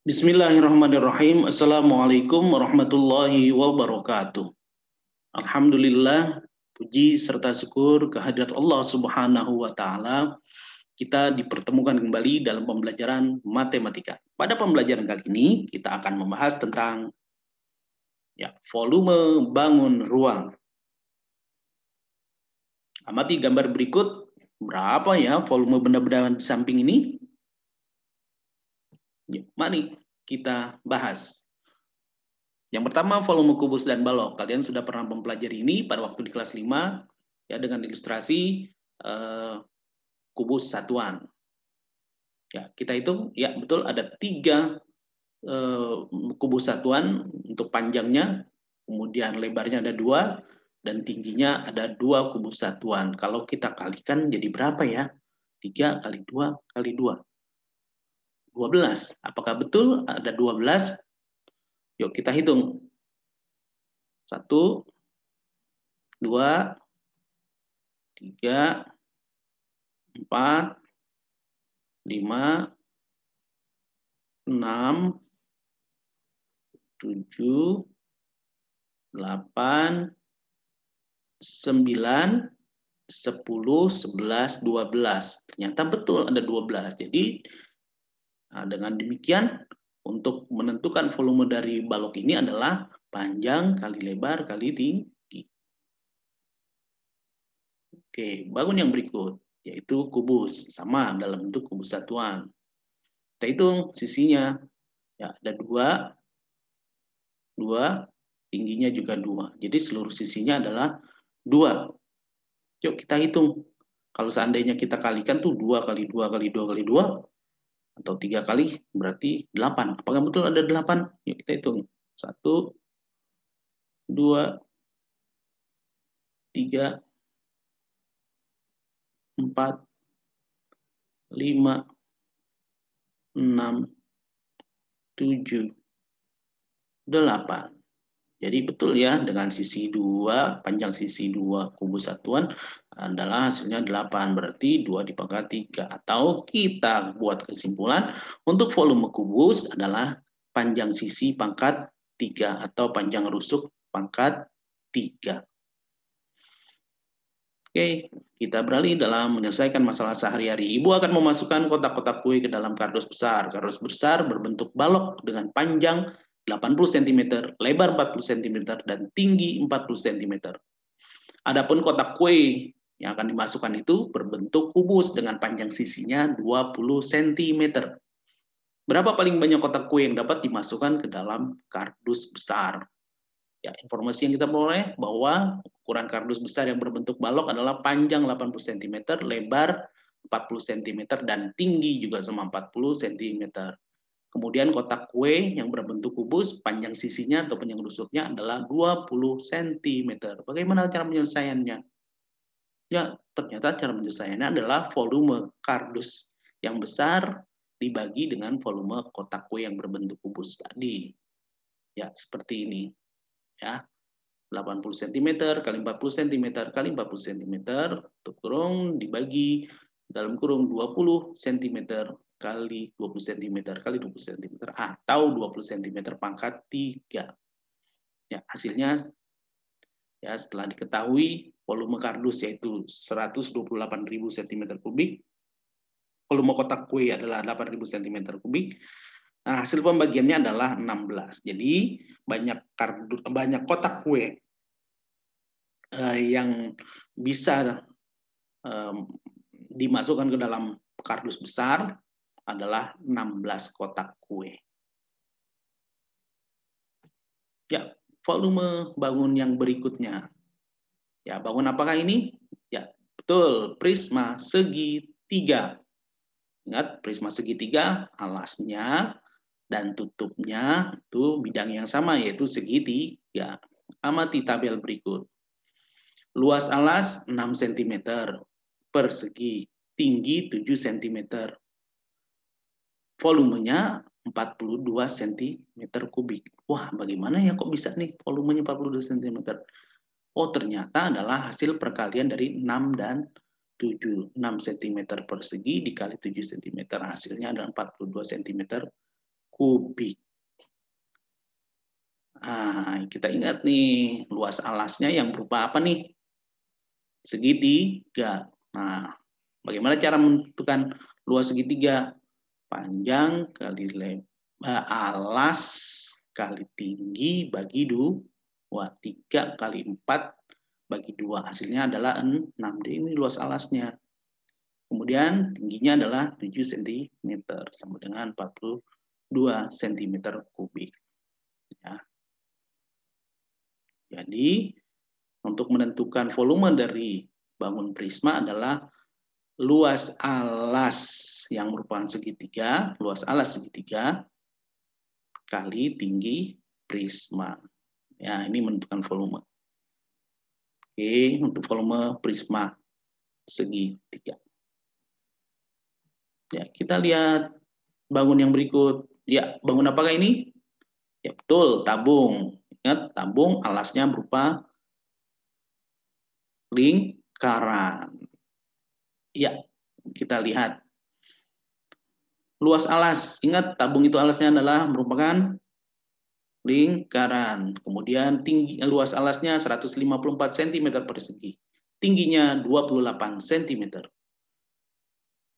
Bismillahirrahmanirrahim. Assalamualaikum warahmatullahi wabarakatuh. Alhamdulillah, puji serta syukur kehadirat Allah Subhanahu wa Ta'ala. Kita dipertemukan kembali dalam pembelajaran matematika. Pada pembelajaran kali ini, kita akan membahas tentang volume bangun ruang. Amati gambar berikut. Berapa ya volume benda-benda di samping ini? Mari kita bahas. Yang pertama, volume kubus dan balok. Kalian sudah pernah mempelajari ini pada waktu di kelas 5 ya, dengan ilustrasi kubus satuan. Ya, kita hitung, ya betul, ada 3 kubus satuan untuk panjangnya, kemudian lebarnya ada 2, dan tingginya ada 2 kubus satuan. Kalau kita kalikan jadi berapa ya? 3 kali 2 kali 2. 12. Apakah betul ada 12? Yuk kita hitung. 1, 2, 3, 4, 5, 6, 7, 8, 9, 10, 11, 12. Ternyata betul ada 12. Jadi dengan demikian untuk menentukan volume dari balok ini adalah panjang kali lebar kali tinggi. Oke, bangun yang berikut, yaitu kubus, sama dalam bentuk kubus satuan. Kita hitung sisinya, ya ada 2, tingginya juga 2. Jadi seluruh sisinya adalah 2. Yuk kita hitung. Kalau seandainya kita kalikan tuh 2 kali 2 kali 2 kali 2, atau 3 kali, berarti 8. Apakah betul ada 8? Yuk kita hitung. 1, 2, 3, 4, 5, 6, 7, 8. Jadi betul ya, dengan sisi 2, panjang sisi 2 kubus satuan adalah hasilnya 8. Berarti 2 dipangkat 3. Atau kita buat kesimpulan, untuk volume kubus adalah panjang sisi pangkat 3 atau panjang rusuk pangkat 3. Oke, kita beralih dalam menyelesaikan masalah sehari-hari. Ibu akan memasukkan kotak-kotak kue ke dalam kardus besar. Kardus besar berbentuk balok dengan panjang 80 cm, lebar 40 cm, dan tinggi 40 cm. Adapun kotak kue yang akan dimasukkan itu berbentuk kubus dengan panjang sisinya 20 cm. Berapa paling banyak kotak kue yang dapat dimasukkan ke dalam kardus besar? Ya, informasi yang kita peroleh bahwa ukuran kardus besar yang berbentuk balok adalah panjang 80 cm, lebar 40 cm, dan tinggi juga sama 40 cm. Kemudian kotak kue yang berbentuk kubus, panjang sisinya atau panjang rusuknya adalah 20 cm. Bagaimana cara penyelesaiannya? Ya, ternyata cara penyelesaiannya adalah volume kardus yang besar dibagi dengan volume kotak kue yang berbentuk kubus tadi. Ya, seperti ini. Ya, 80 cm kali 40 cm kali 40 cm, tutup kurung, dibagi dalam kurung 20 cm kali 20 cm kali 20 cm, atau 20 cm pangkat 3. Ya, hasilnya ya setelah diketahui volume kardus yaitu 128.000 cm3, volume kotak kue adalah 8.000 cm3. Nah, hasil pembagiannya adalah 16. Jadi banyak kotak kue yang bisa dimasukkan ke dalam kardus besar adalah 16 kotak kue. Ya, volume bangun yang berikutnya. Ya, bangun apakah ini? Ya, betul, prisma segitiga. Ingat, prisma segitiga, alasnya dan tutupnya itu bidang yang sama, yaitu segitiga. Amati tabel berikut. Luas alas 6 cm persegi, tinggi 7 cm. Volumenya 42 cm3. Wah, bagaimana ya kok bisa nih volumenya 42 cm? Oh, ternyata adalah hasil perkalian dari 6 dan 7. 6 cm persegi dikali 7 cm. Hasilnya adalah 42 cm3. kubik. Nah, kita ingat nih, luas alasnya yang berupa apa nih? Segitiga. Nah, bagaimana cara menentukan luas segitiga? Panjang kali lebar, alas kali tinggi bagi 2, 3 kali 4 bagi 2. Hasilnya adalah 6. Ini luas alasnya. Kemudian tingginya adalah 7 cm, sama dengan 42 cm kubik. Ya. Jadi, untuk menentukan volume dari bangun prisma adalah luas alas yang merupakan segitiga, luas alas segitiga, kali tinggi prisma. Ya, ini menentukan volume. Oke, untuk volume prisma segitiga. Ya, kita lihat bangun yang berikut. Ya, bangun apakah ini? Ya, betul, tabung. Ingat, tabung alasnya berupa lingkaran. Ya, kita lihat. Luas alas, ingat tabung itu alasnya adalah merupakan lingkaran. Kemudian tinggi luas alasnya 154 cm persegi. Tingginya 28 cm.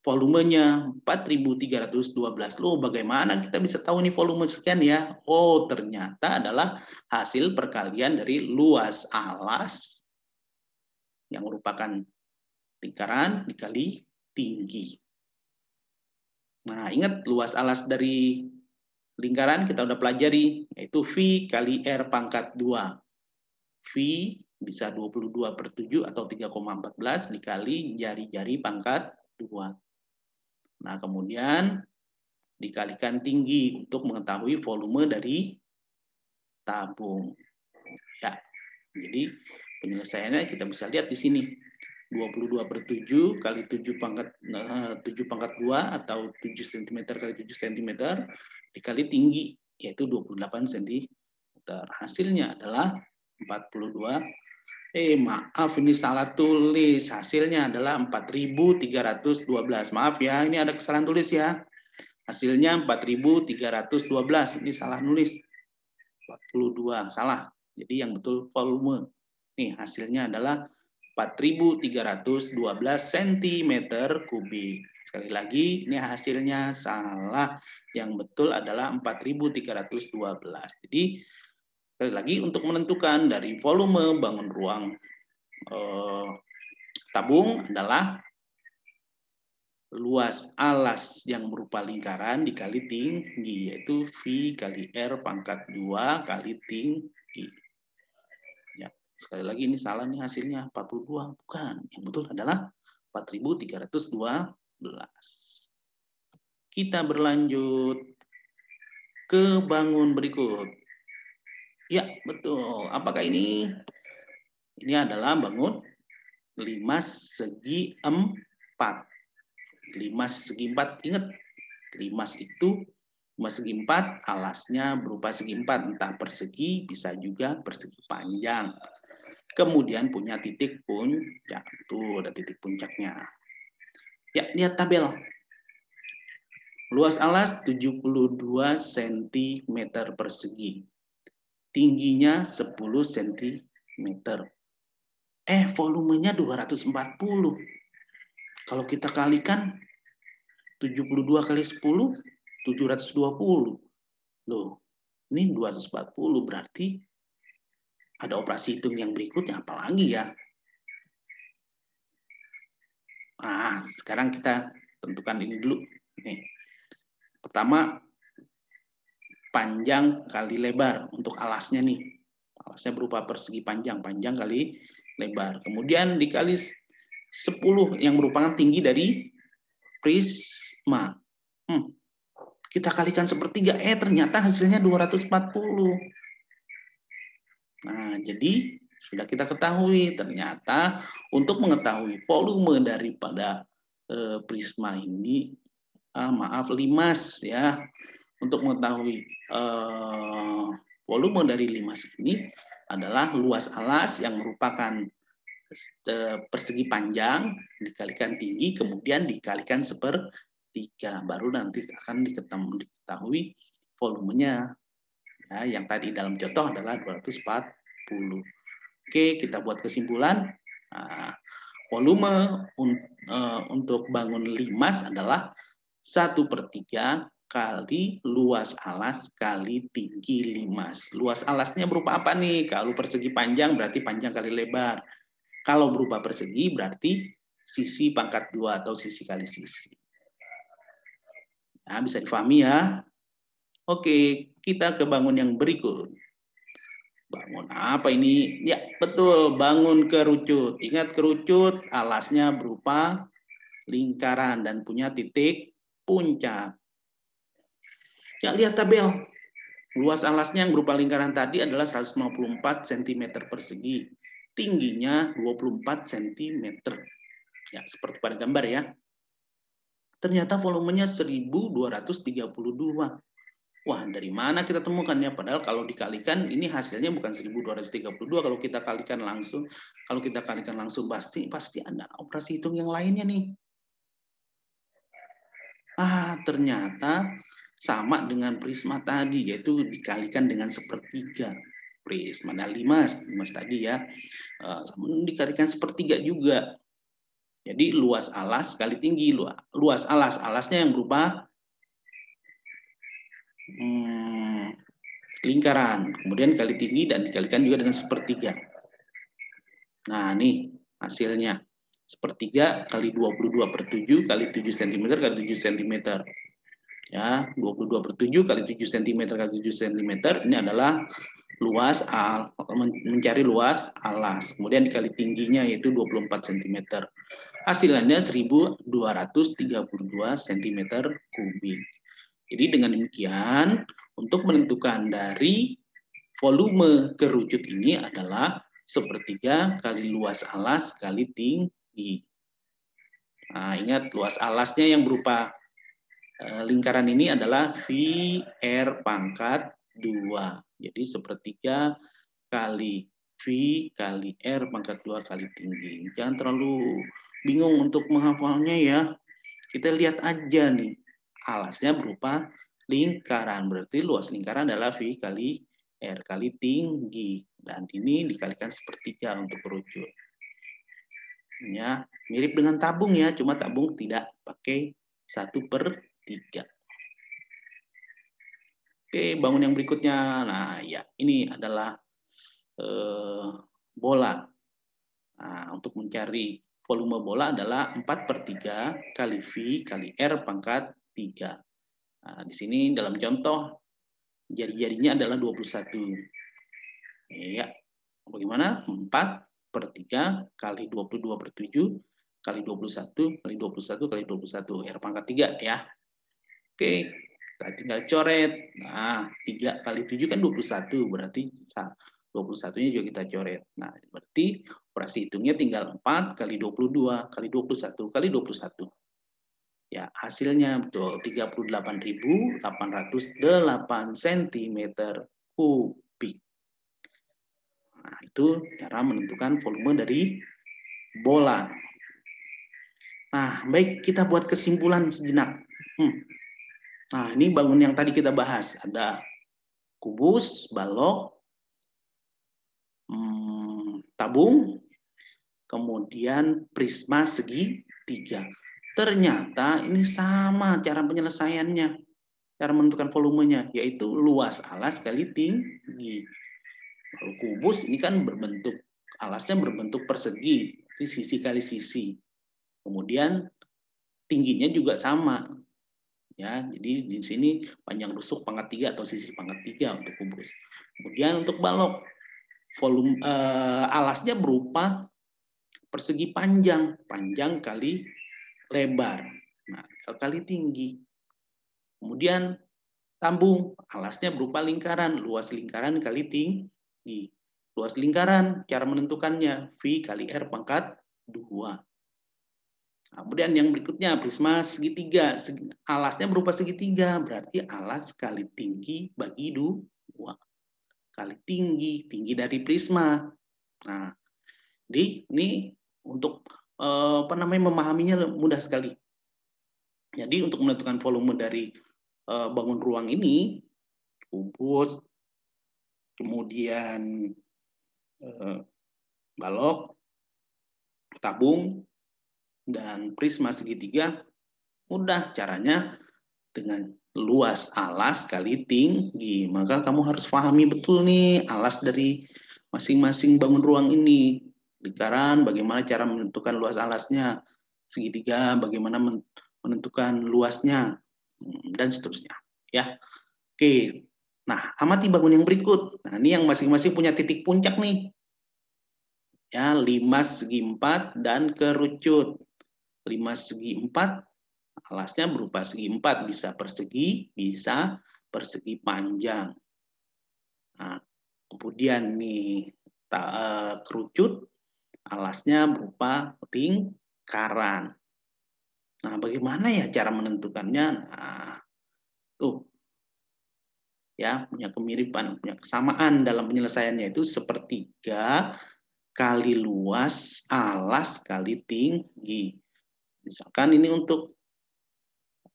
Volumenya 4.312. Loh, bagaimana kita bisa tahu ini volume sekian ya? Oh, ternyata adalah hasil perkalian dari luas alas yang merupakan lingkaran dikali tinggi. Nah, ingat luas alas dari lingkaran kita udah pelajari, yaitu V kali R pangkat 2. V bisa 22/7 atau 3,14 dikali jari-jari pangkat 2. Nah, kemudian dikalikan tinggi untuk mengetahui volume dari tabung. Ya, jadi penyelesaiannya kita bisa lihat di sini. 22/7 kali 7 pangkat 2 atau 7 cm kali 7 cm dikali tinggi, yaitu 28 cm. Hasilnya adalah 42. Maaf, ini salah tulis. Hasilnya adalah 4.312. Maaf ya, ini ada kesalahan tulis ya. Hasilnya 4.312. Ini salah nulis. 42, salah. Jadi yang betul volume. Nih, hasilnya adalah 4.312 cm kubik. Sekali lagi, ini hasilnya salah. Yang betul adalah 4.312. Jadi, sekali lagi untuk menentukan dari volume bangun ruang tabung adalah luas alas yang berupa lingkaran dikali tinggi, yaitu V kali R pangkat 2 kali tinggi. Ya, sekali lagi ini salah nih hasilnya 42, bukan. Yang betul adalah 4.312. Kita berlanjut ke bangun berikut. Ya, betul. Apakah ini? Ini adalah bangun 5 segi 4. 5 segi 4, ingat 5 segi 4, alasnya berupa segi 4, entah persegi bisa juga persegi panjang. Kemudian punya titik puncak, tuh ada titik puncaknya. Ya, lihat tabel. Luas alas 72 cm persegi. Tingginya 10 cm. Volumenya 240. Kalau kita kalikan 72 kali 10, 720. Loh, ini 240 berarti ada operasi hitung yang berikutnya, apalagi ya? Nah, sekarang kita tentukan ini dulu. Nih. Pertama, panjang kali lebar untuk alasnya nih. Alasnya berupa persegi panjang, panjang kali lebar. Kemudian dikali 10 yang merupakan tinggi dari prisma. Kita kalikan sepertiga, ternyata hasilnya 240. Nah, jadi sudah kita ketahui ternyata untuk mengetahui volume daripada prisma ini, limas ya, untuk mengetahui volume dari limas ini adalah luas alas yang merupakan persegi panjang dikalikan tinggi kemudian dikalikan sepertiga, baru nanti akan diketahui volumenya. Ya, yang tadi dalam contoh adalah 240. Oke, kita buat kesimpulan. Nah, volume untuk bangun limas adalah 1/3 kali luas alas kali tinggi limas. Luas alasnya berupa apa nih? Kalau persegi panjang berarti panjang kali lebar. Kalau berupa persegi berarti sisi pangkat 2 atau sisi kali sisi. Nah, bisa difahami ya. Oke, kita ke bangun yang berikut. Bangun apa ini? Ya, betul, bangun kerucut. Ingat kerucut, alasnya berupa lingkaran dan punya titik puncak. Ya, lihat tabel. Luas alasnya yang berupa lingkaran tadi adalah 154 cm persegi. Tingginya 24 cm. Ya, seperti pada gambar ya. Ternyata volumenya 1232. Wah, dari mana kita temukannya? Padahal kalau dikalikan, ini hasilnya bukan 1232. Kalau kita kalikan langsung, pasti ada operasi hitung yang lainnya nih. Ternyata sama dengan prisma tadi, yaitu dikalikan dengan 1/3. Prisma ada limas tadi ya, dikalikan 1/3 juga. Jadi luas alas kali tinggi, luas alasnya yang berupa lingkaran, kemudian kali tinggi dan dikalikan juga dengan 1/3. Nah, nih hasilnya 1/3 kali 22/7 kali 7 cm kali 7 cm. Ya, 22/7 kali 7 cm kali 7 cm ini adalah luas mencari luas alas. Kemudian dikali tingginya yaitu 24 cm. Hasilnya 1232 cm3. Jadi dengan demikian, untuk menentukan dari volume kerucut ini adalah 1/3 kali luas alas kali tinggi. Nah, ingat luas alasnya yang berupa lingkaran ini adalah VR pangkat 2. Jadi 1/3 kali V kali R pangkat 2 kali tinggi. Jangan terlalu bingung untuk menghafalnya ya. Kita lihat aja nih. Alasnya berupa lingkaran. Berarti luas lingkaran adalah V kali R kali tinggi. Dan ini dikalikan 1/3 untuk kerucut. Ya, mirip dengan tabung ya, cuma tabung tidak pakai 1/3. Oke, bangun yang berikutnya. Nah, ya, ini adalah bola. Nah, untuk mencari volume bola adalah 4/3 kali V kali R pangkat 3. Nah, di sini dalam contoh jari-jarinya adalah 21. Ya, bagaimana? 4/3 kali 22/7 kali 21 kali 21 kali 21 R pangkat 3 ya. Oke, kita tinggal coret. Nah, 3 kali 7 kan 21, berarti 21-nya juga kita coret. Nah, berarti operasi hitungnya tinggal 4 kali 22 kali 21 kali 21. Ya, hasilnya betul 38.808 cm3. Nah, itu cara menentukan volume dari bola. Nah, baik, kita buat kesimpulan sejenak. Nah, ini bangun yang tadi kita bahas. Ada kubus, balok, tabung, kemudian prisma segitiga. Ternyata ini sama cara penyelesaiannya, cara menentukan volumenya, yaitu luas alas kali tinggi. Kalau kubus ini kan alasnya berbentuk persegi, sisi kali sisi. Kemudian tingginya juga sama. Ya, jadi di sini panjang rusuk pangkat 3 atau sisi pangkat 3 untuk kubus. Kemudian untuk balok, volume alasnya berupa persegi panjang kali lebar. Nah, kali tinggi. Kemudian tabung, alasnya berupa lingkaran, luas lingkaran kali tinggi. Luas lingkaran, cara menentukannya V kali R pangkat 2. Kemudian yang berikutnya prisma segitiga, alasnya berupa segitiga, berarti alas kali tinggi bagi 2. Kali tinggi dari prisma. Nah, ini untuk memahaminya mudah sekali. Jadi untuk menentukan volume dari bangun ruang ini, kubus, kemudian balok, tabung, dan prisma segitiga. Mudah caranya dengan luas alas kali tinggi. Maka kamu harus pahami betul nih alas dari masing-masing bangun ruang ini. Lingkaran, bagaimana cara menentukan luas alasnya. Segitiga, bagaimana menentukan luasnya, dan seterusnya. Ya, oke. Nah, amati bangun yang berikut. Nah, ini yang masing-masing punya titik puncak nih. Ya, 5 segi 4 dan kerucut. 5 segi 4, alasnya berupa segi 4, bisa persegi panjang. Nah, kemudian nih kerucut, alasnya berupa lingkaran. Nah, bagaimana ya cara menentukannya? Nah, tuh ya, punya kemiripan, punya kesamaan dalam penyelesaiannya, itu sepertiga kali luas alas kali tinggi. Misalkan ini untuk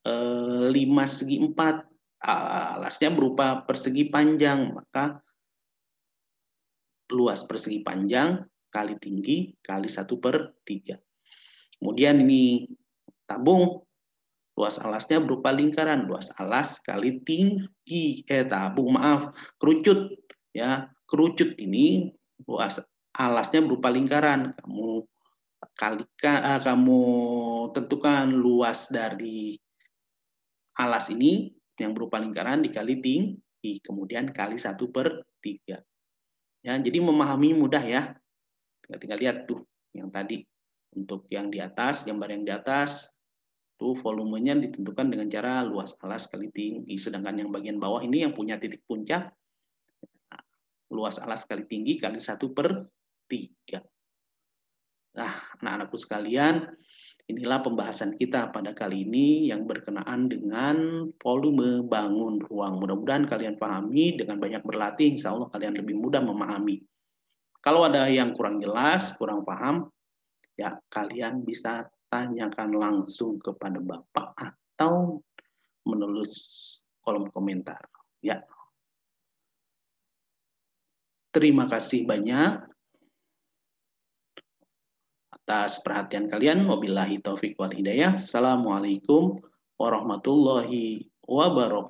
5 segi 4, alasnya berupa persegi panjang, maka luas persegi panjang kali tinggi kali 1/3. Kemudian ini tabung, luas alasnya berupa lingkaran, luas alas kali tinggi, kerucut, ya, kerucut ini luas alasnya berupa lingkaran, kamu tentukan luas dari alas ini yang berupa lingkaran dikali tinggi, kemudian kali 1/3. Ya, jadi memahami mudah ya. Tinggal lihat tuh yang tadi. Untuk yang di atas, gambar yang di atas, tuh volumenya ditentukan dengan cara luas alas kali tinggi. Sedangkan yang bagian bawah ini yang punya titik puncak, luas alas kali tinggi kali 1/3. Nah, anak-anakku sekalian, inilah pembahasan kita pada kali ini yang berkenaan dengan volume bangun ruang. Mudah-mudahan kalian pahami, dengan banyak berlatih, insya Allah kalian lebih mudah memahami. Kalau ada yang kurang jelas, kurang paham, ya kalian bisa tanyakan langsung kepada Bapak atau menulis kolom komentar. Ya. Terima kasih banyak atas perhatian kalian. Wabillahi taufiq wal hidayah. Assalamualaikum warahmatullahi wabarakatuh.